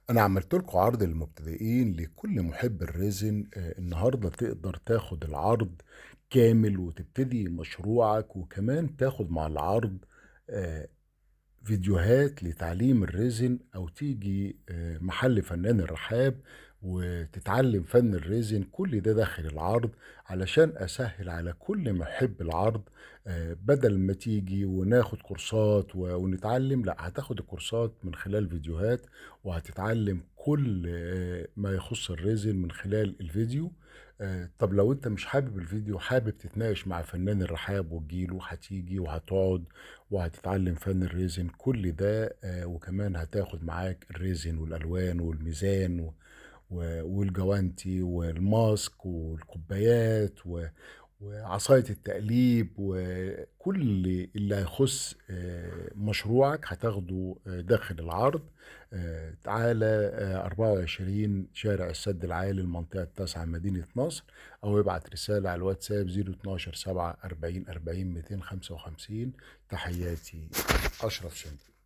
أنا عملت لكم عرض للمبتدئين لكل محب الريزن. النهاردة تقدر تاخد العرض كامل وتبتدي مشروعك، وكمان تاخد مع العرض آه، فيديوهات لتعليم الريزن، او تيجي محل فنان الرحاب وتتعلم فن الريزن. كل ده داخل العرض علشان اسهل على كل محب العرض. بدل ما تيجي وناخد كورسات ونتعلم، لا، هتاخد الكورسات من خلال فيديوهات، وهتتعلم كل ما يخص الريزن من خلال الفيديو. طب لو انت مش حابب الفيديو، حابب تتناقش مع فنان الرحاب وتجيله، هتيجي وهتقعد وهتتعلم فن الريزن كل ده. وكمان هتاخد معاك الريزن والالوان والميزان والجوانتي والماسك والكوبايات وعصاية التقليب، وكل اللي هيخص مشروعك هتاخده داخل العرض. تعالى 24 شارع السد العالي، المنطقة التاسعة، مدينة نصر، أو ابعت رسالة على الواتساب 012 7 40 40 255. تحياتي، أشرف شندي.